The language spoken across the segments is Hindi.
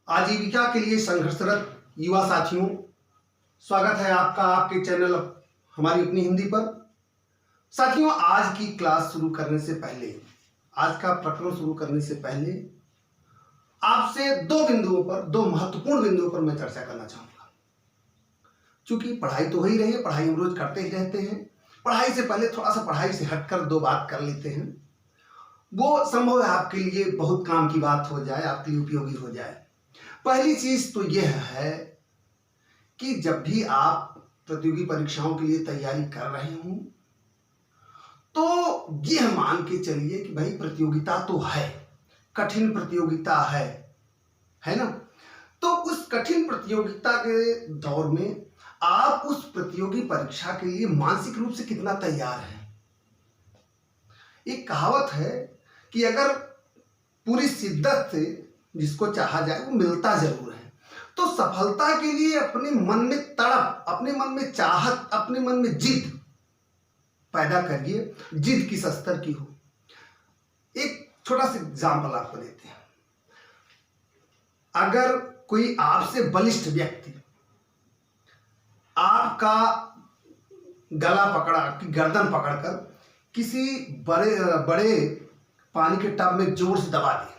आजीविका के लिए संघर्षरत युवा साथियों, स्वागत है आपका आपके चैनल हमारी अपनी हिंदी पर। साथियों, आज की क्लास शुरू करने से पहले, आज का प्रकरण शुरू करने से पहले आपसे दो महत्वपूर्ण बिंदुओं पर मैं चर्चा करना चाहूँगा। चूंकि पढ़ाई तो हो ही रही है, पढ़ाई हम रोज करते ही रहते हैं। पढ़ाई से पहले थोड़ा सा पढ़ाई से हटकर दो बात कर लेते हैं। वो संभव है आपके लिए बहुत काम की बात हो जाए, आपके लिए उपयोगी हो जाए। पहली चीज तो यह है कि जब भी आप प्रतियोगी परीक्षाओं के लिए तैयारी कर रहे हो तो यह मान के चलिए कि भाई प्रतियोगिता तो है, कठिन प्रतियोगिता है ना। तो उस कठिन प्रतियोगिता के दौर में आप उस प्रतियोगी परीक्षा के लिए मानसिक रूप से कितना तैयार हैं। एक कहावत है कि अगर पूरी शिद्दत से जिसको चाहा जाए वो मिलता जरूर है। तो सफलता के लिए अपने मन में तड़प, अपने मन में चाहत, अपने मन में जिद पैदा करिए। जिद किस स्तर की हो, एक छोटा सा एग्जाम्पल आपको देते हैं। अगर कोई आपसे बलिष्ठ व्यक्ति आपका गला पकड़ा, आपकी गर्दन पकड़कर किसी बड़े पानी के टब में जोर से दबा दे,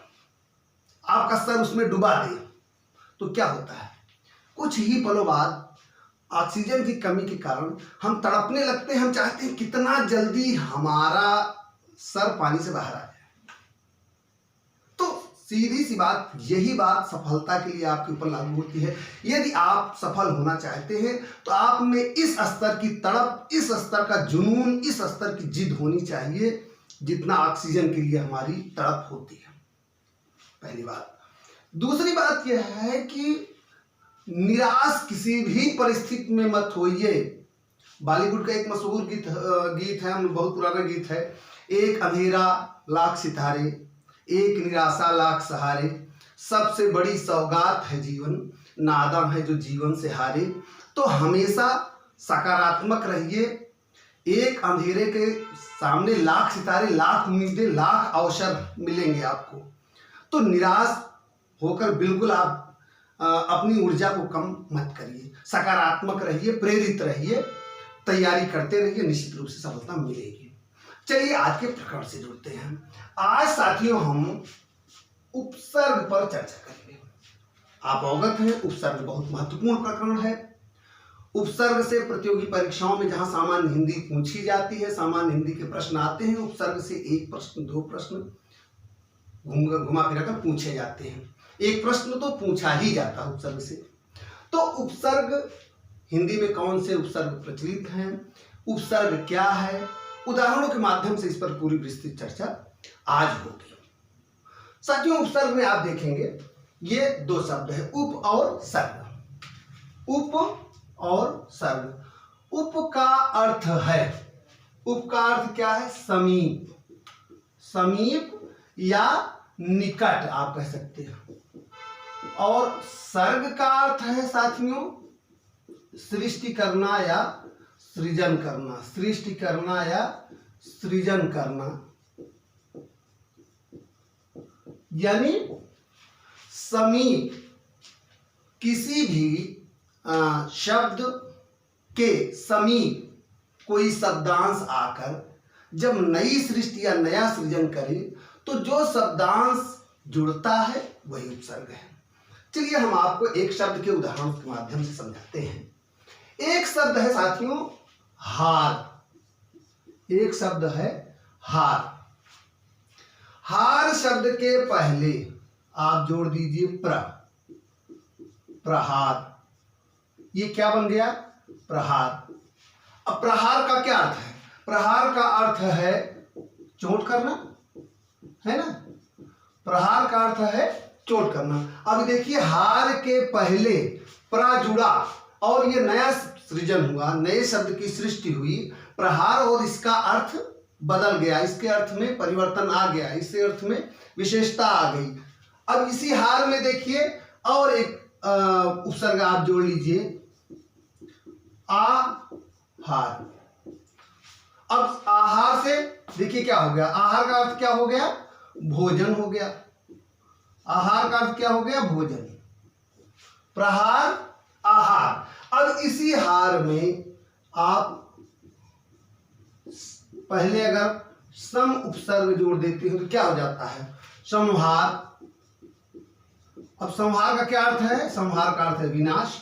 आपका सर उसमें डुबा दे, तो क्या होता है? कुछ ही पलों बाद ऑक्सीजन की कमी के कारण हम तड़पने लगते हैं। हम चाहते हैं कितना जल्दी हमारा सर पानी से बाहर आ जाए। तो सीधी सी बात, यही बात सफलता के लिए आपके ऊपर लागू होती है। यदि आप सफल होना चाहते हैं तो आप में इस स्तर की तड़प, इस स्तर का जुनून, इस स्तर की जिद होनी चाहिए जितना ऑक्सीजन के लिए हमारी तड़प होती है। पहली बात। दूसरी बात यह है कि निराश किसी भी परिस्थिति में मत होइए। बॉलीवुड का एक मशहूर गीत है, बहुत पुराना गीत है। एक अंधेरा लाख सितारे, एक निराशा लाख सहारे, सबसे बड़ी सौगात है जीवन, नादान है जो जीवन से हारे। तो हमेशा सकारात्मक रहिए। एक अंधेरे के सामने लाख सितारे, लाख उम्मीदें, लाख अवसर मिलेंगे आपको। तो निराश होकर बिल्कुल आप अपनी ऊर्जा को कम मत करिए। सकारात्मक रहिए, प्रेरित रहिए, तैयारी करते रहिए, निश्चित रूप से सफलता मिलेगी। चलिए आज के प्रकरण से जुड़ते हैं। आज साथियों हम उपसर्ग पर चर्चा करेंगे। आप अवगत हैं, उपसर्ग बहुत महत्वपूर्ण प्रकरण है। उपसर्ग से प्रतियोगी परीक्षाओं में जहां सामान्य हिंदी पूछी जाती है, सामान्य हिंदी के प्रश्न आते हैं, उपसर्ग से एक प्रश्न, दो प्रश्न घुमा फिरा कर पूछे जाते हैं। एक प्रश्न तो पूछा ही जाता है उपसर्ग से। तो उपसर्ग, हिंदी में कौन से उपसर्ग प्रचलित हैं, उपसर्ग क्या है, उदाहरणों के माध्यम से इस पर पूरी विस्तृत चर्चा आज होगी। साथियों, उपसर्ग में आप देखेंगे ये दो शब्द है, उप और सर्ग। उप और सर्ग। उप का अर्थ है, उप का अर्थ क्या है? समीप, समीप या निकट आप कह सकते हैं। और सर्ग का अर्थ है साथियों सृष्टि करना या सृजन करना, सृष्टि करना या सृजन करना। यानी समीप, किसी भी शब्द के समीप कोई शब्दांश आकर जब नई सृष्टि या नया सृजन करे तो जो शब्दांश जुड़ता है वही उपसर्ग है। चलिए हम आपको एक शब्द के उदाहरण के माध्यम से समझाते हैं। एक शब्द है साथियों हार। एक शब्द है हार। हार शब्द के पहले आप जोड़ दीजिए प्रहार। ये क्या बन गया? प्रहार। अब प्रहार का क्या अर्थ है? प्रहार का अर्थ है चोट करना, है ना। प्रहार का अर्थ है चोट करना। अब देखिए, हार के पहले प्र जुड़ा और ये नया सृजन हुआ, नए शब्द की सृष्टि हुई, प्रहार, और इसका अर्थ बदल गया, इसके अर्थ में परिवर्तन आ गया, इसके अर्थ में विशेषता आ गई। अब इसी हार में देखिए और एक उपसर्ग आप जोड़ लीजिए, आहार। अब आहार से देखिए क्या हो गया? आहार का अर्थ क्या हो गया? भोजन हो गया। आहार का अर्थ क्या हो गया? भोजन। प्रहार, आहार। अब इसी हार में आप पहले अगर सम उपसर्ग जोड़ देते हो तो क्या हो जाता है? संहार। अब संहार का क्या अर्थ है? संहार का अर्थ है विनाश।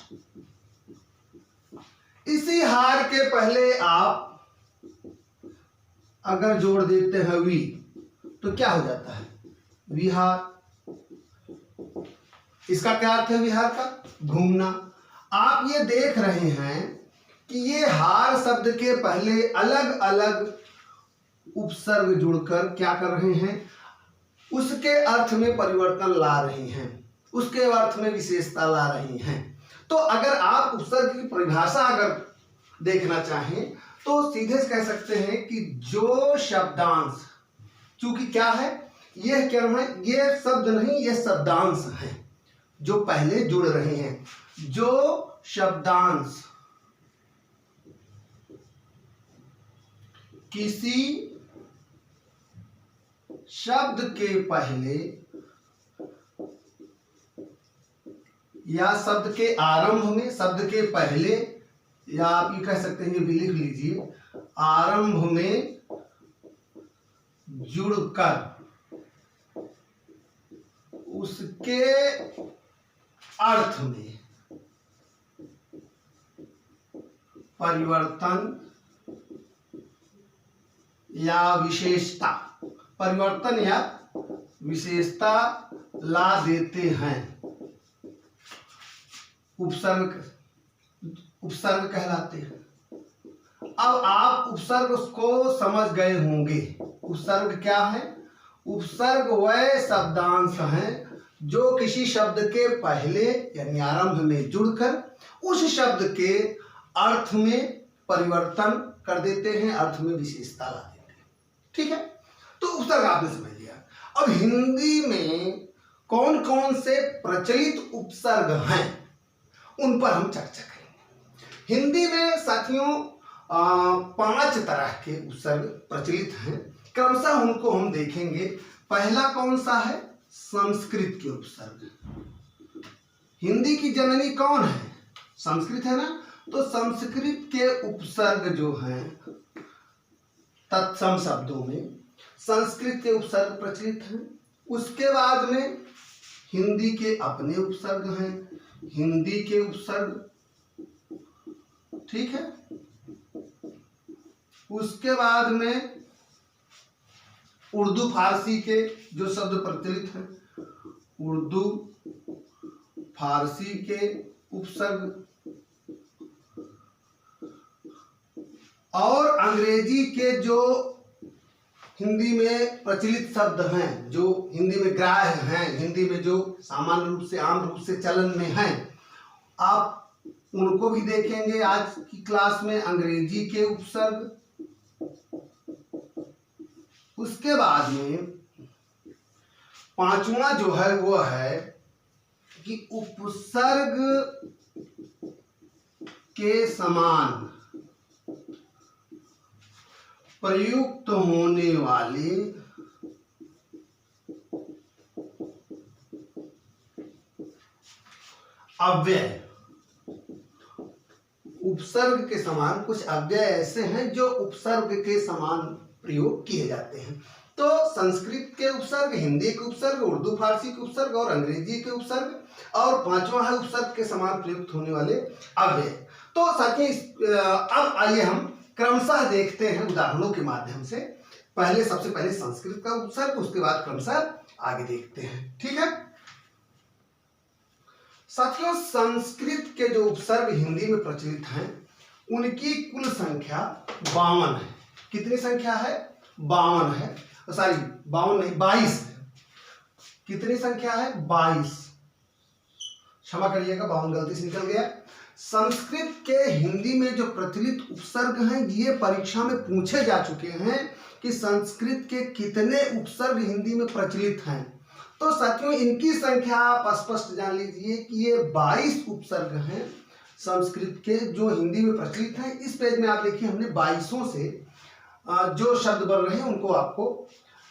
इसी हार के पहले आप अगर जोड़ देते हैं वी तो क्या हो जाता है? विहार। इसका क्या अर्थ है विहार का? घूमना। आप ये देख रहे हैं कि ये हार शब्द के पहले अलग अलग उपसर्ग जुड़कर क्या कर रहे हैं? उसके अर्थ में परिवर्तन ला रहे हैं, उसके अर्थ में विशेषता ला रही हैं। तो अगर आप उपसर्ग की परिभाषा अगर देखना चाहें तो सीधे से कह सकते हैं कि जो शब्दांश, चूंकि क्या है ये क्या है, ये शब्द नहीं ये शब्दांश है जो पहले जुड़ रहे हैं। जो शब्दांश किसी शब्द के पहले या शब्द के आरंभ में, शब्द के पहले, या आप ये कह सकते हैं, ये भी लिख लीजिए, आरंभ में जुड़कर उसके अर्थ में परिवर्तन या विशेषता, परिवर्तन या विशेषता ला देते हैं, उपसर्ग कहलाते हैं। अब आप उपसर्ग को समझ गए होंगे। उपसर्ग क्या है? उपसर्ग वह शब्दांश हैं जो किसी शब्द के पहले यानी आरंभ में जुड़कर उस शब्द के अर्थ में परिवर्तन कर देते हैं, अर्थ में विशेषता ला देते हैं। ठीक है, तो उपसर्ग आपने समझ लिया। अब हिंदी में कौन कौन से प्रचलित उपसर्ग हैं उन पर हम चर्चा करेंगे। हिंदी में साथियों 5 तरह के उपसर्ग प्रचलित हैं, क्रमशः उनको हम देखेंगे। पहला कौन सा है? संस्कृत के उपसर्ग। हिंदी की जननी कौन है? संस्कृत है ना, तो संस्कृत के उपसर्ग जो हैं तत्सम शब्दों में संस्कृत के उपसर्ग प्रचलित हैं। उसके बाद में हिंदी के अपने उपसर्ग हैं, हिंदी के उपसर्ग, ठीक है। उसके बाद में उर्दू फारसी के जो शब्द प्रचलित हैं, उर्दू फारसी के उपसर्ग, और अंग्रेजी के जो हिंदी में प्रचलित शब्द हैं, जो हिंदी में ग्राह्य हैं, हिंदी में जो सामान्य रूप से आम रूप से चलन में हैं, आप उनको भी देखेंगे आज की क्लास में, अंग्रेजी के उपसर्ग। उसके बाद में 5वां जो है वो है कि उपसर्ग के समान प्रयुक्त होने वाले अव्यय। उपसर्ग के समान कुछ अव्यय ऐसे हैं जो उपसर्ग के समान प्रयोग किए जाते हैं। तो संस्कृत के उपसर्ग, हिंदी के उपसर्ग, उर्दू फारसी के उपसर्ग और अंग्रेजी के उपसर्ग, और 5वां है उपसर्ग के समान प्रयुक्त होने वाले अव्यय। तो साथियों अब आइए हम क्रमशः देखते हैं उदाहरणों के माध्यम से। पहले सबसे पहले संस्कृत का उपसर्ग, उसके बाद क्रमशः आगे देखते हैं। ठीक है साथियों, संस्कृत के जो उपसर्ग हिंदी में प्रचलित हैं उनकी कुल संख्या 52 है। कितनी संख्या है? 52 है। सॉरी 52 नहीं, 22 है। कितनी संख्या है? 22। क्षमा करिएगा, 52 गलती से निकल गया। संस्कृत के हिंदी में जो प्रचलित उपसर्ग हैं ये परीक्षा में पूछे जा चुके हैं कि संस्कृत के कितने उपसर्ग हिंदी में प्रचलित हैं। तो साथियों इनकी संख्या आप स्पष्ट जान लीजिए कि ये 22 उपसर्ग हैं संस्कृत के जो हिंदी में प्रचलित हैं। इस पेज में आप देखिए हमने 22 से जो शब्द बन रहे हैं उनको आपको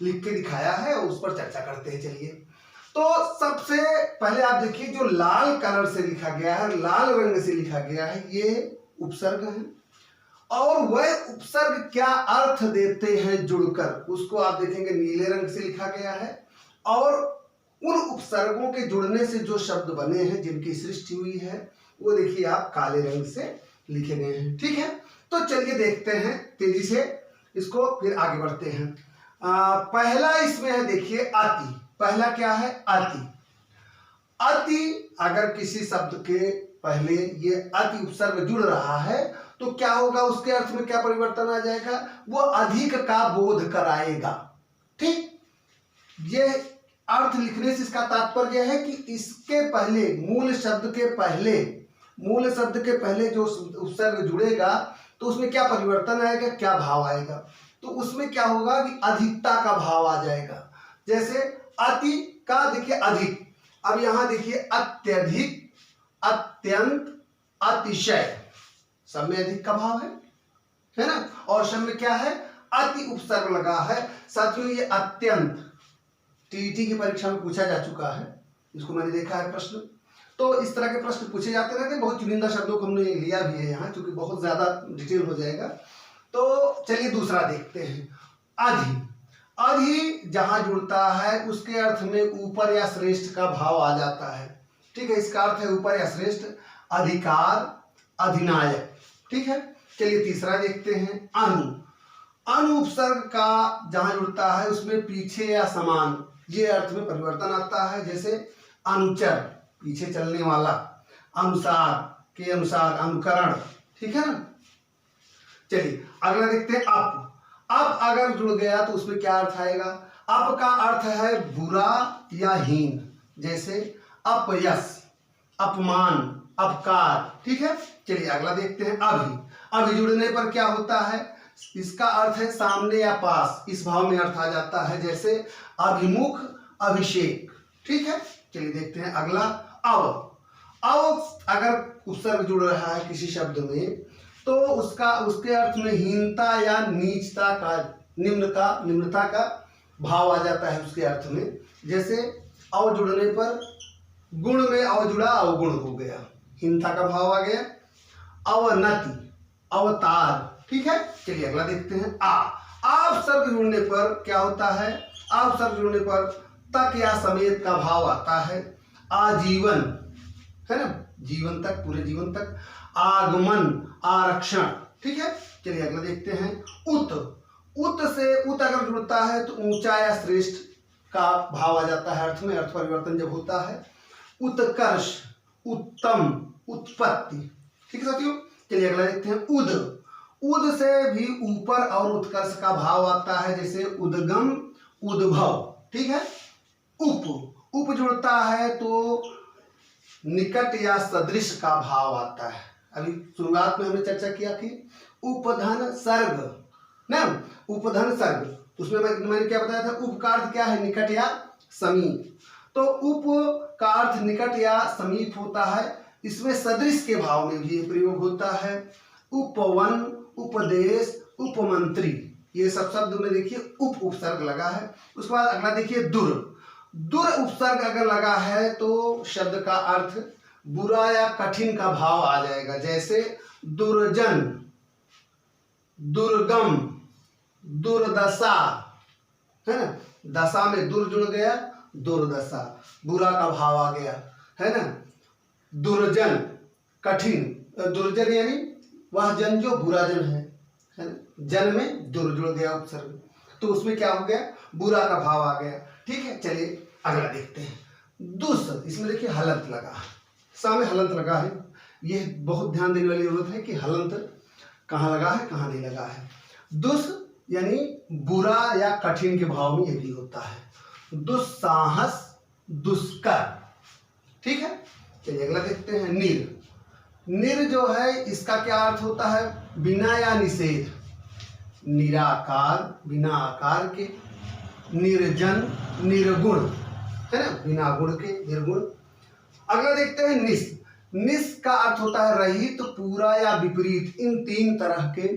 लिख के दिखाया है और उस पर चर्चा करते हैं। चलिए, तो सबसे पहले आप देखिए जो लाल कलर से लिखा गया है, लाल रंग से लिखा गया है, ये उपसर्ग है और वह उपसर्ग क्या अर्थ देते हैं जुड़कर, उसको आप देखेंगे नीले रंग से लिखा गया है। और उन उपसर्गों के जुड़ने से जो शब्द बने हैं, जिनकी सृष्टि हुई है, वो देखिए आप काले रंग से लिखे गए हैं। ठीक है, तो चलिए देखते हैं तेजी से इसको, फिर आगे बढ़ते हैं। पहला इसमें है देखिए अति। पहला क्या है? अति। अति अगर किसी शब्द के पहले ये अति उपसर्ग जुड़ रहा है तो क्या होगा, उसके अर्थ में क्या परिवर्तन आ जाएगा? वो अधिक का बोध कराएगा। ठीक, ये अर्थ लिखने से इसका तात्पर्य है कि इसके पहले मूल शब्द के पहले जो उपसर्ग जुड़ेगा तो उसमें क्या परिवर्तन आएगा, क्या भाव आएगा? तो उसमें क्या होगा कि अधिकता का भाव आ जाएगा। जैसे अति का देखिए अधिक, अब यहां देखिए अत्यधिक, अत्यंत, अतिशय, सब में अधिक का भाव है ना। और सब में क्या है? अति उपसर्ग लगा है। साथियों ये अत्यंत टीईटी की परीक्षा में पूछा जा चुका है, इसको मैंने देखा है प्रश्न। तो इस तरह के प्रश्न पूछे जाते रहते हैं, बहुत चुनिंदा शब्दों को हमने लिया भी है यहाँ, क्योंकि बहुत ज्यादा डिटेल हो जाएगा। तो चलिए दूसरा देखते हैं, अधि। अधि जहां जुड़ता है उसके अर्थ में ऊपर या श्रेष्ठ का भाव आ जाता है। ठीक है, इसका अर्थ है ऊपर या श्रेष्ठ, अधिकार, अधिनायक। ठीक है, चलिए तीसरा देखते हैं, अनु। अनु उपसर्ग का जहां जुड़ता है उसमें पीछे या समान, ये अर्थ में परिवर्तन आता है। जैसे अनुचर, पीछे चलने वाला, अनुसार के अनुसार, अनुकरण। ठीक है ना। चलिए अगला देखते हैं, अप। अप अगर जुड़ गया तो उसमें क्या अर्थ आएगा? अप का अर्थ है बुरा या हीन, जैसे अपयश, अपमान, अपकार। ठीक है, चलिए अगला देखते हैं, अभि। अभि जुड़ने पर क्या होता है? इसका अर्थ है सामने या पास, इस भाव में अर्थ आ जाता है। जैसे अभिमुख, अभिषेक। ठीक है, चलिए देखते हैं अगला, अव। अव अगर उपसर्ग जुड़ रहा है किसी शब्द में तो उसके अर्थ में हीनता या नीचता का, निम्नता का भाव आ जाता है उसके अर्थ में। जैसे अव जुड़ने पर गुण में अव जुड़ा, अवगुण हो गया, हीनता का भाव आ गया। अवनति, अवतार। ठीक है, चलिए अगला देखते हैं, आ। आप शब्द जुड़ने पर क्या होता है? आप शब्द जुड़ने पर तक या समेत का भाव आता है। आजीवन, है ना, जीवन तक, पूरे जीवन तक। आगमन, आरक्षण। ठीक है, चलिए अगला देखते हैं, उत। उत से उत अगर जुड़ता है तो ऊंचा या श्रेष्ठ का भाव आ जाता है अर्थ में, अर्थ परिवर्तन जब होता है। उत्कर्ष, उत्तम, उत्पत्ति। ठीक है साथियों, चलिए अगला देखते हैं, उद। उद से भी ऊपर और उत्कर्ष का भाव आता है, जैसे उद्गम, उद्भव। ठीक है, उप जुड़ता है तो निकट या सदृश का भाव आता है। अभी शुरुआत में हमने चर्चा किया थी उपधन सर्ग ना, उपधन सर्ग, उसमें मैंने क्या बताया था? उप का अर्थ क्या है? निकट या समीप। तो उप का अर्थ निकट या समीप होता है, इसमें सदृश के भाव में भी प्रयोग होता है। उपवन, उपदेश, उपमंत्री, ये सब शब्द में देखिए उप उपसर्ग लगा है। उसके बाद अगला देखिए, दुर। दुर उपसर्ग अगर लगा है तो शब्द का अर्थ बुरा या कठिन का भाव आ जाएगा। जैसे दुर्जन, दुर्गम, दुर्दशा, है ना, दशा में दुर जुड़ गया, दुर्दशा, बुरा का भाव आ गया, है ना। दुर्जन, कठिन, दुर्जन यानी वह जन जो बुरा जन है ना, जन में दुर जुड़ गया उपसर्ग, तो उसमें क्या हो गया? बुरा का भाव आ गया। ठीक है, चलिए अगला देखते हैं, दुस। इसमें देखिए हलंत लगा, सामने हलंत लगा है, यह बहुत ध्यान देने वाली जरूरत है कि हलंत कहाँ लगा है, कहाँ नहीं लगा है। दुस यानी बुरा या कठिन के भाव में यह भी होता है। दुस्साहस, दुष्कर। ठीक है, चलिए अगला देखते हैं, निर। निर जो है इसका क्या अर्थ होता है? बिना या निषेध, निराकार, बिना आकार के। निर्जन, निर्गुण, है ना, बिना गुण के, निर्गुण। अगला देखते हैं, निस। निस का अर्थ होता है रहित, पूरा या विपरीत। इन तीन तरह के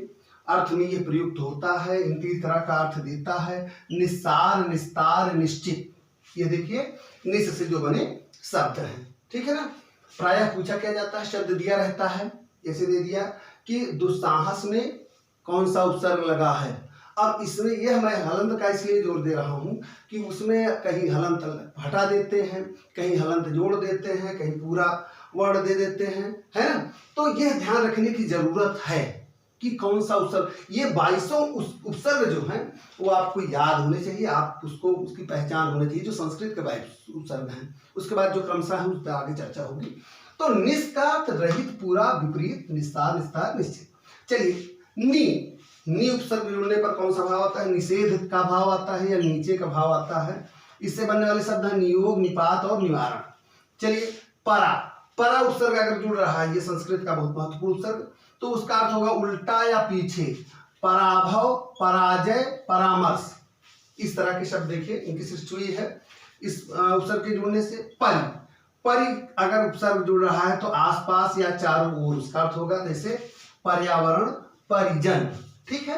अर्थ में यह प्रयुक्त होता है, इन तीन तरह का अर्थ देता है। निस्सार, निस्तार, निश्चित। ये देखिए निस से जो बने शब्द हैं, ठीक है ना। प्रायः पूछा क्या जाता है, शब्द दिया रहता है, जैसे दे दिया कि दुस्साहस में कौन सा उपसर्ग लगा है। अब इसमें यह मैं हलंत का इसलिए जोर दे रहा हूँ कि उसमें कहीं हलंत हटा देते हैं, कहीं हलंत जोड़ देते हैं, कहीं पूरा वर्ड दे देते हैं, है ना। तो यह ध्यान रखने की जरूरत है कि कौन सा उपसर्ग, ये 22 उपसर्ग जो हैं वो आपको याद होने चाहिए, आप उसको उसकी पहचान होनी चाहिए जो संस्कृत के 22 उपसर्ग हैं। उसके बाद जो क्रमशः है उस पर आगे चर्चा होगी। तो निष्कार्थ रहित पूरा विपरीत निस्तार निस्तार निश्चित। चलिए नी उपसर्ग जुड़ने पर कौन सा भाव आता है, निषेध का भाव आता है या नीचे का भाव आता है। इससे बनने वाले शब्द हैं नियोग, निपात और निवारण। चलिए परा उपसर्ग अगर जुड़ रहा है, ये संस्कृत का बहुत महत्वपूर्ण उपसर्ग, तो उसका अर्थ होगा उल्टा या पीछे, पराभव, पराजय, परामर्श, इस तरह के शब्द देखिए इनकी सृष्टि हुई है इस उपसर्ग के जुड़ने से। परि अगर उपसर्ग जुड़ रहा है तो आसपास या चारों ओर, उसका अर्थ होगा जैसे पर्यावरण, परिजन, ठीक है।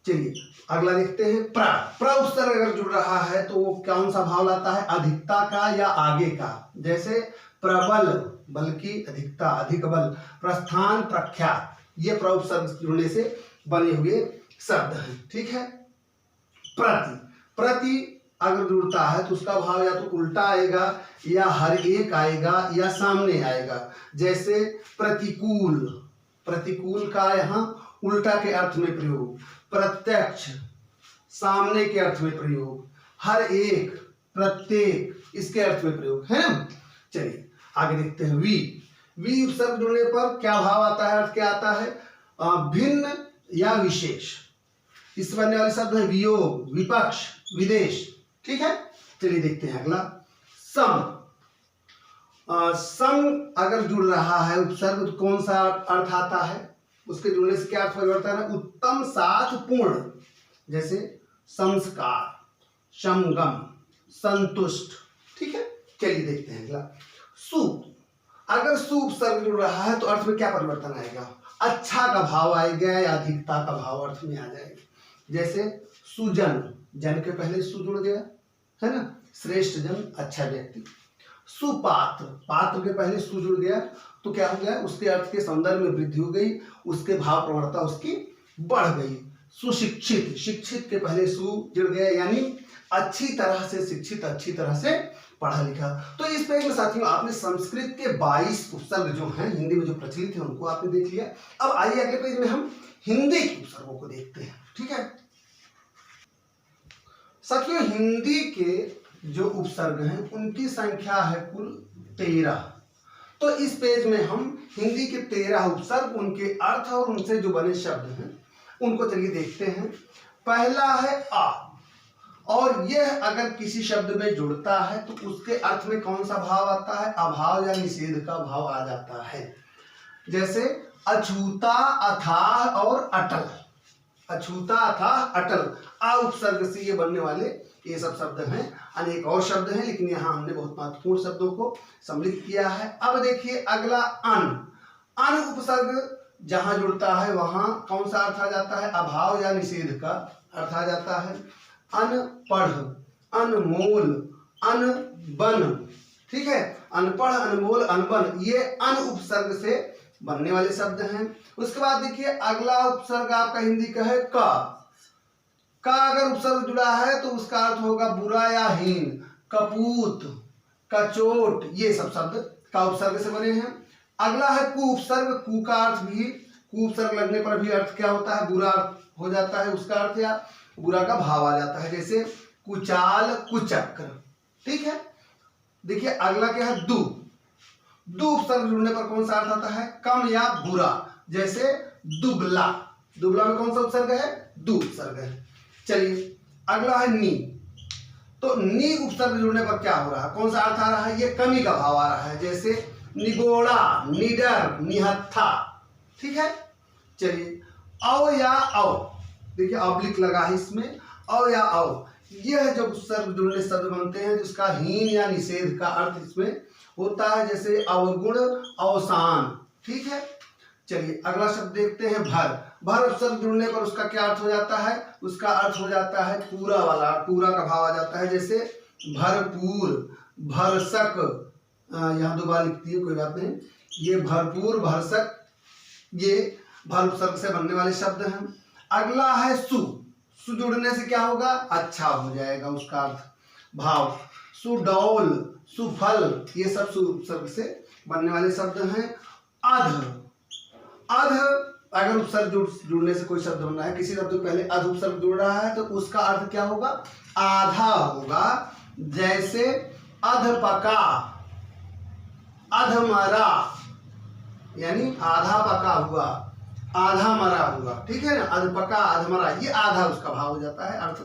चलिए अगला देखते हैं प्र उपसर्ग अगर जुड़ रहा है तो वो कौन सा भाव लाता है, अधिकता का या आगे का, जैसे प्रबल, बल्कि अधिकता, अधिक बल, प्रस्थान, प्रख्यात, ये प्र उपसर्ग जुड़ने से बने हुए शब्द हैं, ठीक है। प्रति अगर जुड़ता है तो उसका भाव या तो उल्टा आएगा या हर एक आएगा या सामने आएगा, जैसे प्रतिकूल का यहाँ उल्टा के अर्थ में प्रयोग, प्रत्यक्ष सामने के अर्थ में प्रयोग, हर एक, प्रत्येक इसके अर्थ में प्रयोग, है ना। चलिए आगे देखते हैं वी उपसर्ग जुड़ने पर क्या भाव आता है, अर्थ क्या आता है, भिन्न या विशेष। इस बनने वाले शब्द है वियोग, विपक्ष, विदेश, ठीक है। चलिए देखते हैं अगला सम अगर जुड़ रहा है उपसर्ग तो कौन सा अर्थ आता है, उसके जुड़ने से क्या अर्थ परिवर्तन है, उत्तम, साथ, पूर्ण, जैसे संस्कार, समगम, संतुष्ट, ठीक है। चलिए देखते हैं अगला अगर सु उपसर्ग जुड़ रहा है तो अर्थ में क्या परिवर्तन आएगा, अच्छा का भाव आएगा या अधिकता का भाव अर्थ में आ जाएगा, जैसे सुजन, जन के पहले सु जुड़ गया, है ना, श्रेष्ठ जन, अच्छा व्यक्ति। सुपात्र, पात्र के पहले सु जुड़ गया तो क्या हो गया, उसके अर्थ के सौंदर्य में वृद्धि हो गई, उसके भाव प्रवणता उसकी बढ़ गई। सुशिक्षित, शिक्षित के पहले सु जुड़ गया यानी अच्छी तरह से शिक्षित, अच्छी तरह से पढ़ा लिखा। तो इस पेज में साथियों आपने संस्कृत के 22 उपसर्ग जो हैं हिंदी में जो प्रचलित है उनको आपने देख लिया। अब आइए अगले पेज में हम हिंदी के उपसर्गों को देखते हैं, ठीक है। साथियों हिंदी के जो उपसर्ग हैं उनकी संख्या है कुल 13। तो इस पेज में हम हिंदी के 13 उपसर्ग, उनके अर्थ और उनसे जो बने शब्द हैं उनको चलिए देखते हैं। पहला है आ, और यह अगर किसी शब्द में जुड़ता है तो उसके अर्थ में कौन सा भाव आता है, अभाव या निषेध का भाव आ जाता है, जैसे अछूता, अथाह और अटल। अछूता, अथाह, अटल, आ उपसर्ग से ये बनने वाले ये सब शब्द हैं। अनेक और शब्द हैं लेकिन यहाँ हमने बहुत महत्वपूर्ण शब्दों को सम्मिलित किया है। अब देखिए अगला अन उपसर्ग जहां जुड़ता है वहां कौन सा अर्थ आ जाता है, अभाव या निषेध का अर्थ आ जाता है। अनपढ़, अनमोल, अनबन, ठीक है, अनपढ़, अनमोल, अनबन, ये अन उपसर्ग से बनने वाले शब्द हैं। उसके बाद देखिए अगला उपसर्ग आपका हिंदी का है का अगर उपसर्ग जुड़ा है तो उसका अर्थ होगा बुरा या हीन, कपूत, कचोट, ये सब शब्द का उपसर्ग से बने हैं। अगला है कु उपसर्ग, कु का अर्थ भी, कु उपसर्ग लगने पर भी अर्थ क्या होता है, बुरा हो जाता है, उसका अर्थ या बुरा का भाव आ जाता है, जैसे कुचाल, कुचक्र, ठीक है। देखिए अगला क्या है दु उपसर्ग जुड़ने पर कौन सा अर्थ आता है, कम या बुरा, जैसे दुबला, दुबला में कौन सा उपसर्ग है, दु उपसर्ग है। चलिए अगला है नी, तो नी उपसर्ग जुड़ने पर क्या हो रहा है, कौन सा अर्थ आ रहा है, ये कमी का भाव आ रहा है, जैसे निगोड़ा, निडर, निहत्था, ठीक है। चलिए औ या औ, देखिए ऑब्लिक लगा है इसमें, औ या औ, यह जब उपसर्ग जुड़ने शब्द बनते हैं जिसका हीन या निषेध का अर्थ इसमें होता है, जैसे अवगुण, अवसान, ठीक है। चलिए अगला शब्द देखते हैं भर उपसर्ग जुड़ने पर उसका क्या अर्थ हो जाता है, उसका अर्थ हो जाता है पूरा वाला, पूरा का भाव आ जाता है, जैसे भरपूर, भरसक, यहाँ 2 बार लिखती है, कोई बात नहीं। ये भरपूर, भरसक, ये भर उपसर्ग से बनने वाले शब्द हैं। अगला है सु। सु जुड़ने से क्या होगा? अच्छा हो जाएगा उसका अर्थ, भाव। सुडौल, सुफल, ये सब सु उपसर्ग से बनने वाले शब्द हैं। अध, अध अगर उपसर्ग जुड़ने से कोई शब्द बन रहा है, किसी शब्द से पहले अध उपसर्ग जुड़ रहा है तो उसका अर्थ क्या होगा? आधा होगा। जैसे अधपका, अधमरा, यानी आधा पका हुआ, आधा मरा हुआ, ठीक है ना। अधपका, अधमरा, ये आधा उसका भाव हो जाता है अर्थ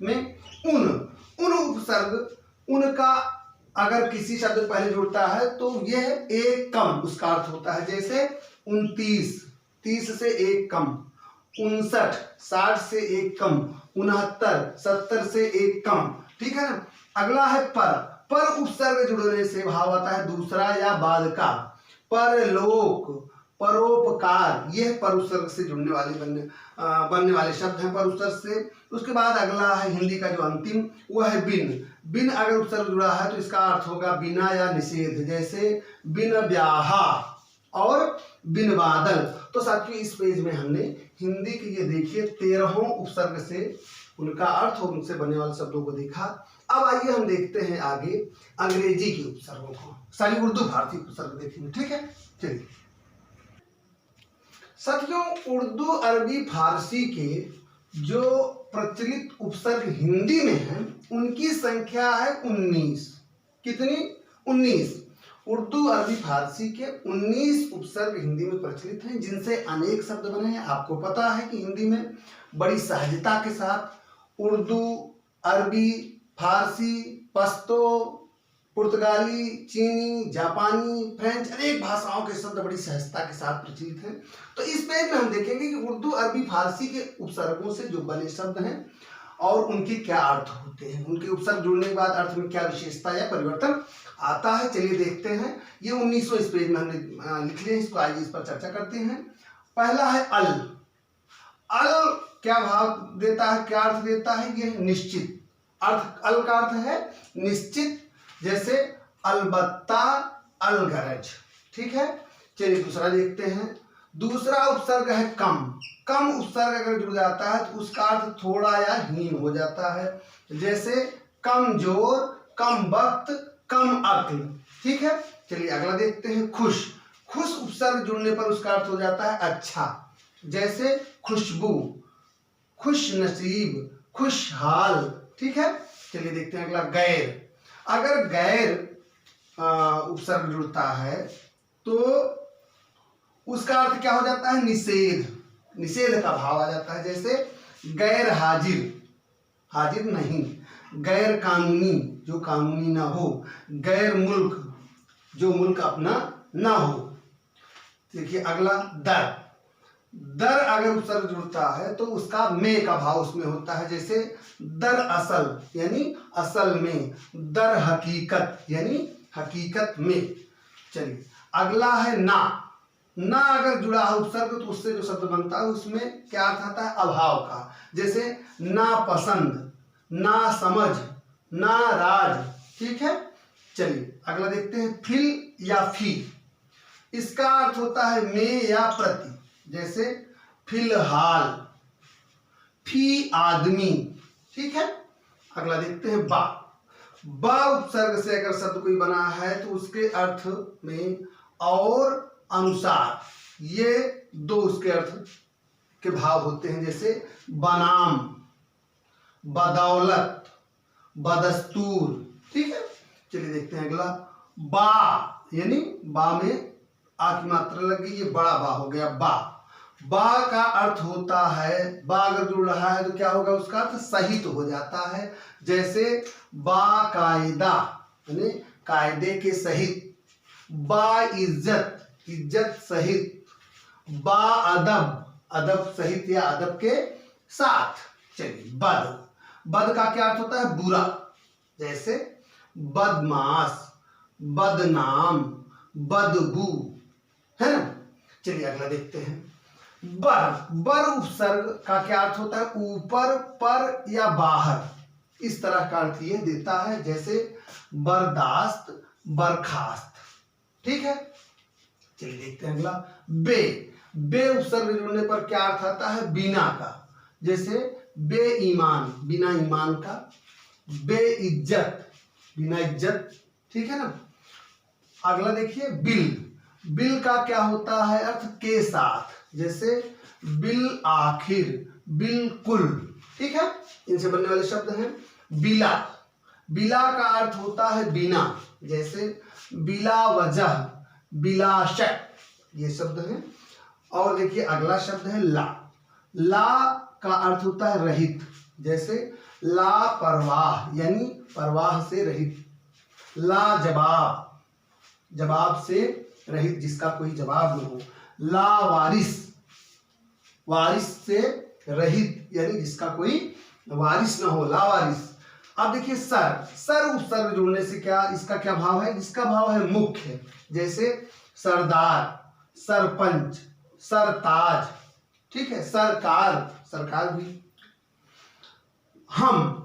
में। उन, उन उपसर्ग, उनका अगर किसी शब्द पहले जुड़ता है तो यह एक कम उसका अर्थ होता है। जैसे 29, 30 से एक कम, 59, 60 से एक कम, 69, 70 से एक कम, ठीक है ना। अगला है पर। पर उपसर्ग जुड़ने से भाव आता है दूसरा या बाद का। परलोक, परोपकार, यह पर उपसर्ग से जुड़ने वाले बनने वाले शब्द हैं पर उपसर्ग से। उसके बाद अगला है हिंदी का जो अंतिम, वह है बिन। बिन अगर उपसर्ग जुड़ा है तो इसका अर्थ होगा बिना या निषेध। जैसे बिन ब्याहा और बिन बादल। तो साथियों इस पेज में हमने हिंदी के ये देखिए 13 उपसर्ग से उनका अर्थ और उनसे बनने वाले शब्दों को देखा। अब आइए हम देखते हैं आगे अंग्रेजी के उपसर्गों को, सारी उर्दू फारसी उपसर्ग देखेंगे, ठीक है। चलिए साथियों, उर्दू अरबी फारसी के जो प्रचलित उपसर्ग हिंदी में हैं उनकी संख्या है 19। कितनी? 19। उर्दू अरबी फारसी के 19 उपसर्ग हिंदी में प्रचलित हैं, जिनसे अनेक शब्द बने हैं। आपको पता है कि हिंदी में बड़ी सहजता के साथ उर्दू, अरबी, फारसी, पश्तो, पुर्तगाली, चीनी, जापानी, फ्रेंच, अनेक भाषाओं के शब्द बड़ी सहजता के साथ प्रचलित हैं। तो इस पेज में हम देखेंगे कि उर्दू, अरबी, फारसी के उपसर्गों से जो बने शब्द हैं और उनके क्या अर्थ होते हैं, उनके उपसर्ग जुड़ने के बाद अर्थ में क्या विशेषता या परिवर्तन आता है। चलिए देखते हैं। ये 1900 इस पेज में हमने लिख लिया, इसको आइए इस पर चर्चा करते हैं। पहला है अल। अल क्या भाव देता है, क्या अर्थ देता है? ये निश्चित अर्थ। अल का अर्थ है निश्चित। जैसे अलबत्ता, अलगरज, ठीक है। चलिए दूसरा देखते हैं। दूसरा उपसर्ग है कम। कम उपसर्ग अगर जुड़ जाता है तो उसका अर्थ थोड़ा या हीन हो जाता है। जैसे कमजोर, कम वक्त, कम अक्ल, ठीक है। चलिए अगला देखते हैं खुश। खुश उपसर्ग जुड़ने पर उसका अर्थ हो जाता है अच्छा। जैसे खुशबू, खुश नसीब, खुशहाल, ठीक है। चलिए देखते हैं अगला गैर। अगर गैर उपसर्ग जुड़ता है तो उसका अर्थ क्या हो जाता है? निषेध। निषेध का भाव आ जाता है। जैसे गैर हाजिर, हाजिर नहीं। गैर कानूनी, जो कानूनी ना हो। गैर मुल्क, जो मुल्क अपना ना हो। देखिए अगला दर। दर अगर उपसर्ग जुड़ता है तो उसका में का भाव उसमें होता है। जैसे दर असल, यानी असल में। दर हकीकत, यानी हकीकत में। चलिए अगला है ना। ना अगर जुड़ा है उपसर्ग तो उससे जो शब्द बनता है उसमें क्या अर्थ आता है? अभाव का। जैसे ना पसंद, ना समझ, ना राज, ठीक है। चलिए अगला देखते हैं फिल या फी। इसका अर्थ होता है में या प्रति। जैसे फिलहाल, फी आदमी, ठीक है। अगला देखते हैं बा। बा उपसर्ग से अगर शब्द कोई बना है तो उसके अर्थ में और, अनुसार, ये दो उसके अर्थ के भाव होते हैं। जैसे बनाम, बदौलत, बदस्तूर, ठीक है। चलिए देखते हैं अगला बा, यानी बा में आ की मात्रा लग गई, ये बड़ा बा हो गया बा। बा का अर्थ होता है, बा अगर जुड़ रहा है तो क्या होगा? उसका अर्थ सहित हो जाता है। जैसे बाकायदा, यानी कायदे के सहित। बा इज्जत, इज्जत सहित। बा अदब, अदब सहित या अदब के साथ। चलिए बद। बद का क्या अर्थ होता है? बुरा। जैसे बदमाश, बदनाम, बदबू, है ना। चलिए अगला देखते हैं बर। बर उपसर्ग का क्या अर्थ होता है? ऊपर, पर या बाहर। इस तरह का अर्थ ये देता है, जैसे बर्दाश्त, बर्खास्त। ठीक है, चलिए देखते हैं अगला। बे, बे उपसर्ग जुड़ने पर क्या अर्थ आता है? बिना का, जैसे बेईमान, बिना ईमान का। बेइज्जत, बिना इज्जत। ठीक है ना। अगला देखिए बिल, बिल का क्या होता है अर्थ? के साथ, जैसे बिल आखिर, बिल्कुल। ठीक है, इनसे बनने वाले शब्द हैं। बिला, बिला का अर्थ होता है बिना, जैसे बिला वजह, बिला शक, ये शब्द हैं। और देखिए अगला शब्द है ला, ला का अर्थ होता है रहित, जैसे लापरवाह, यानी परवाह से रहित। लाजवाब, जवाब से रहित, जिसका कोई जवाब न हो। लावारिस, वारिस से रहित, यानी जिसका कोई वारिस न हो, लावारिस। अब देखिए सर, सर उपसर्ग जुड़ने से क्या, इसका क्या भाव है? इसका भाव है मुख्य, जैसे सरदार, सरपंच, सरताज। ठीक है, सरकार, सरकार भी। हम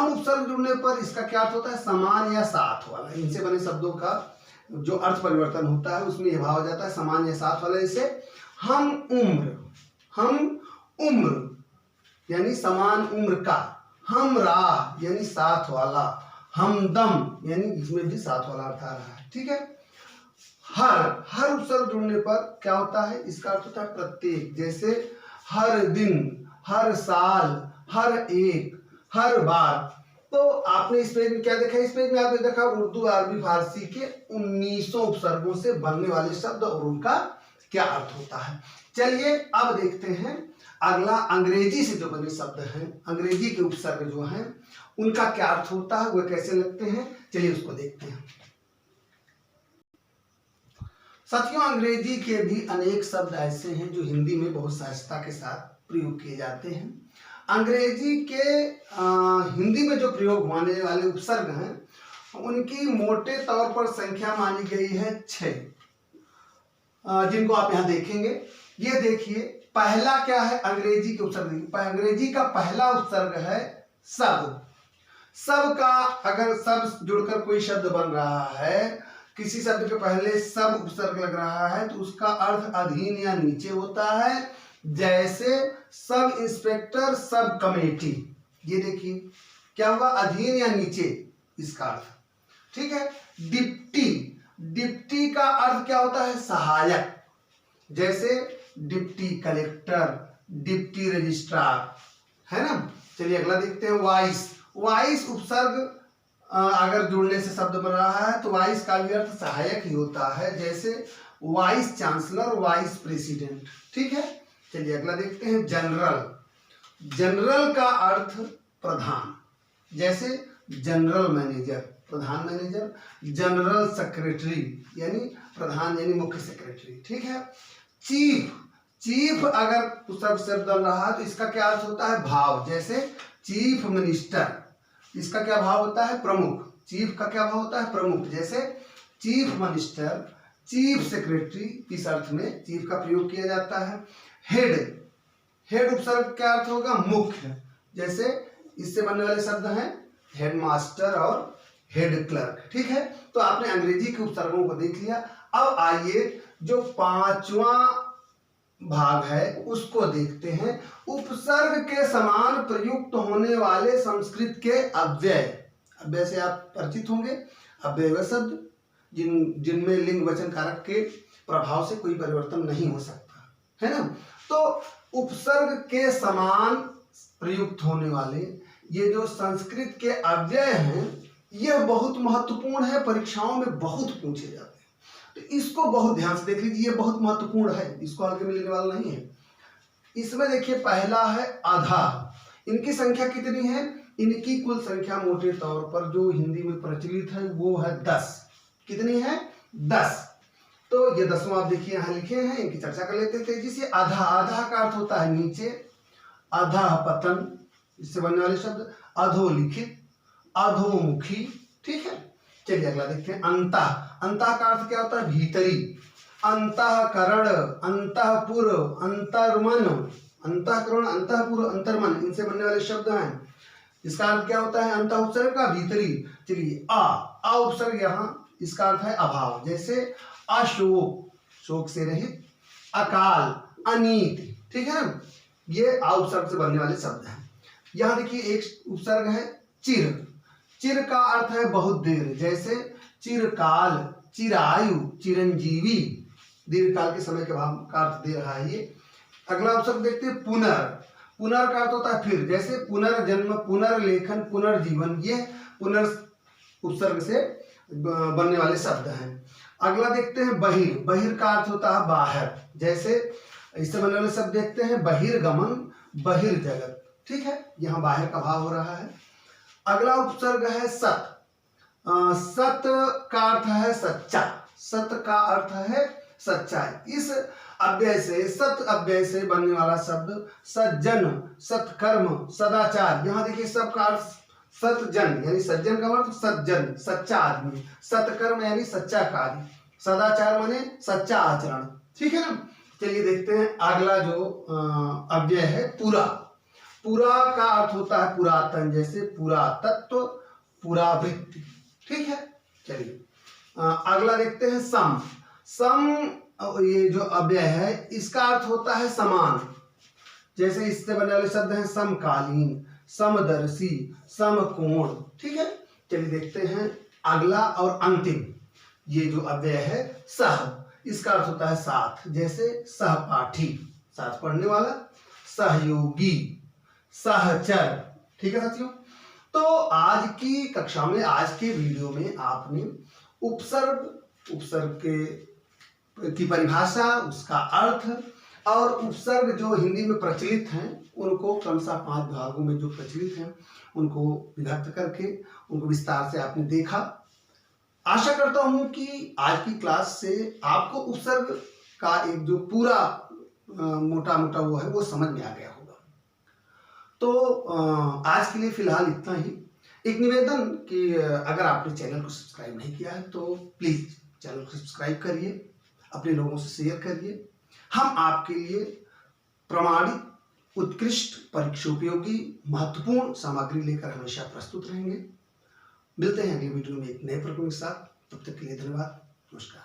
उपसर्ग जुड़ने पर इसका क्या अर्थ होता है? समान या साथ वाला। इनसे बने शब्दों का जो अर्थ परिवर्तन होता है उसमें यह भाव हो जाता है समान या साथ वाला। जैसे हम उम्र, हम उम्र यानी समान उम्र का। हमराह यानी साथ वाला। हमदम यानी इसमें भी साथ वाला अर्थ आ रहा है। ठीक है। हर उपसर्ग जुड़ने पर क्या होता है? इसका अर्थ होता है प्रत्येक, जैसे हर दिन, हर साल, हर एक, हर बार। तो आपने इस पेज में क्या देखा? इस पेज में आपने देखा उर्दू, अरबी, फारसी के 1900 उपसर्गों से बनने वाले शब्द और उनका क्या अर्थ होता है। चलिए अब देखते हैं अगला, अंग्रेजी से जो बने शब्द हैं, अंग्रेजी के उपसर्ग जो हैं उनका क्या अर्थ होता है, वो कैसे लगते हैं, चलिए उसको देखते हैं। साथियों, अंग्रेजी के भी अनेक शब्द ऐसे हैं जो हिंदी में बहुत सहजता के साथ प्रयोग किए जाते हैं। अंग्रेजी के हिंदी में जो प्रयोग होने वाले उपसर्ग हैं उनकी मोटे तौर पर संख्या मानी गई है 6, जिनको आप यहाँ देखेंगे। ये देखिए, पहला क्या है अंग्रेजी के उपसर्ग? अंग्रेजी का पहला उपसर्ग है सब। सब का अगर सब जुड़कर कोई शब्द बन रहा है, किसी शब्द के पहले सब उपसर्ग लग रहा है, तो उसका अर्थ अधीन या नीचे होता है। जैसे सब इंस्पेक्टर, सब कमेटी। ये देखिए क्या होगा? अधीन या नीचे, इसका अर्थ। ठीक है। डिप्टी, डिप्टी का अर्थ क्या होता है? सहायक, जैसे डिप्टी कलेक्टर, डिप्टी रजिस्ट्रार, है ना। चलिए अगला देखते हैं वाइस। वाइस उपसर्ग अगर जुड़ने से शब्द बन रहा है तो वाइस का भी अर्थ सहायक ही होता है, जैसे वाइस चांसलर, वाइस प्रेसिडेंट। ठीक है। चलिए अगला देखते हैं जनरल। जनरल का अर्थ प्रधान, जैसे जनरल मैनेजर, प्रधान मैनेजर। जनरल सेक्रेटरी यानी प्रधान यानी मुख्य सेक्रेटरी। ठीक है। चीफ, चीफ अगर उपसर्ग शब्द बन रहा है तो इसका क्या अर्थ होता है? भाव, जैसे चीफ मिनिस्टर, इसका क्या भाव होता है? प्रमुख। चीफ का क्या भाव होता है? प्रमुख, जैसे चीफ मिनिस्टर, चीफ सेक्रेटरी, इस अर्थ में चीफ का प्रयोग किया जाता है। हेड, हेड उपसर्ग क्या अर्थ होगा? मुख्य, जैसे इससे बनने वाले शब्द हैं हेडमास्टर और हेड क्लर्क। ठीक है। तो आपने अंग्रेजी के उपसर्गों को देख लिया। अब आइए जो 5वां भाग है उसको देखते हैं। उपसर्ग के समान प्रयुक्त होने वाले संस्कृत के अव्यय। अव्यय से आप परिचित होंगे। अव्यय व शब्द जिनमें लिंग वचन कारक के प्रभाव से कोई परिवर्तन नहीं हो सकता, है ना। तो उपसर्ग के समान प्रयुक्त होने वाले ये जो संस्कृत के अव्यय हैं, यह बहुत महत्वपूर्ण है, परीक्षाओं में बहुत पूछे जाते हैं। तो इसको बहुत ध्यान से देख लीजिए, ये बहुत महत्वपूर्ण है, इसको हल्के में लेने वाला नहीं है। इसमें देखिए पहला है आधा। इनकी संख्या कितनी है? इनकी कुल संख्या मोटे तौर पर जो हिंदी में प्रचलित है वो है 10। कितनी है? 10। तो ये 10वां आप देखिए यहाँ लिखे हैं, इनकी चर्चा कर लेते हैं तेजी से। आधा, आधा का अर्थ होता है नीचे। आधा पतन, इससे बनने वाले शब्द अधोलिखित, अधोमुखी। ठीक है। चलिए अगला देखते हैं अंतः। अंतः का अर्थ क्या होता है? भीतरी। अंतःकरण, अंतःपुर, अंतर्मन, अंतःकरण, अंतःपुर, अंतर्मन, इनसे बनने वाले शब्द हैं। इसका अर्थ क्या होता है? अंत उपसर्ग का भीतरी। चलिए आ उपसर्ग यहाँ इसका अर्थ है अभाव, जैसे अशोक, शोक से रहित, अकाल, अनीति, ठीक है ना, ये आ उपसर्ग से बनने वाले शब्द हैं। यहाँ देखिए एक उपसर्ग है चिर। चिर का अर्थ है बहुत देर, जैसे चिरकाल, चिरायु, चिरंजीवी, दीर्घकाल के समय के भाव का अर्थ दे रहा है ये। अगला उपसर्ग देखते हैं पुनर। पुनर का अर्थ होता है फिर, जैसे पुनर्जन्म, पुनर्लेखन, पुनर्जीवन, ये पुनर उपसर्ग से बनने वाले शब्द हैं। अगला देखते हैं बहिर। बहिर का अर्थ होता है बाहर, जैसे इससे बनने वाले शब्द देखते हैं बहिर्गमन, बहिर्जगत, ठीक है, यहाँ बाहर का भाव हो रहा है। अगला उपसर्ग है सत। सत का अर्थ है सच्चा, सत का अर्थ है सच्चाई। इस अव्यय से, सत अव्यय से बनने वाला शब्द सज्जन, सत्कर्म, सदाचार। यहाँ देखिए सब का अर्थ सतजन यानी सज्जन का अर्थ सज्जन, सच्चा आदमी, सत्कर्म यानी सच्चा कार्य, सदाचार माने सच्चा आचरण, ठीक है ना। चलिए देखते हैं अगला जो अव्यय है पूरा। पूरा का अर्थ होता है पुरातन, जैसे पुरातत्व, पुरावृत्ति, ठीक है। चलिए अगला देखते हैं सम। सम ये जो अव्यय है इसका अर्थ होता है समान, जैसे इससे बनने वाले शब्द हैं समकालीन, समदर्शी, समकोण, ठीक है। चलिए देखते हैं अगला और अंतिम ये जो अव्यय है सह। इसका अर्थ होता है साथ, जैसे सहपाठी, साथ पढ़ने वाला, सहयोगी, सहचर, ठीक है साथियों। तो आज की कक्षा में, आज के वीडियो में आपने उपसर्ग की परिभाषा, उसका अर्थ और उपसर्ग जो हिंदी में प्रचलित हैं उनको क्रमशः 5 भागों में जो प्रचलित हैं उनको विभक्त करके उनको विस्तार से आपने देखा। आशा करता हूं कि आज की क्लास से आपको उपसर्ग का एक जो पूरा मोटा मोटा वो है वो समझ में आ गया होगा। तो आज के लिए फिलहाल इतना ही। एक निवेदन कि अगर आपने चैनल को सब्सक्राइब नहीं किया है तो प्लीज चैनल को सब्सक्राइब करिए, अपने लोगों से शेयर करिए। हम आपके लिए प्रमाणित, उत्कृष्ट, परीक्षोपयोगी, महत्वपूर्ण सामग्री लेकर हमेशा प्रस्तुत रहेंगे। मिलते हैं अगले वीडियो में एक नए प्रकरण के साथ। तब तक के लिए धन्यवाद, नमस्कार।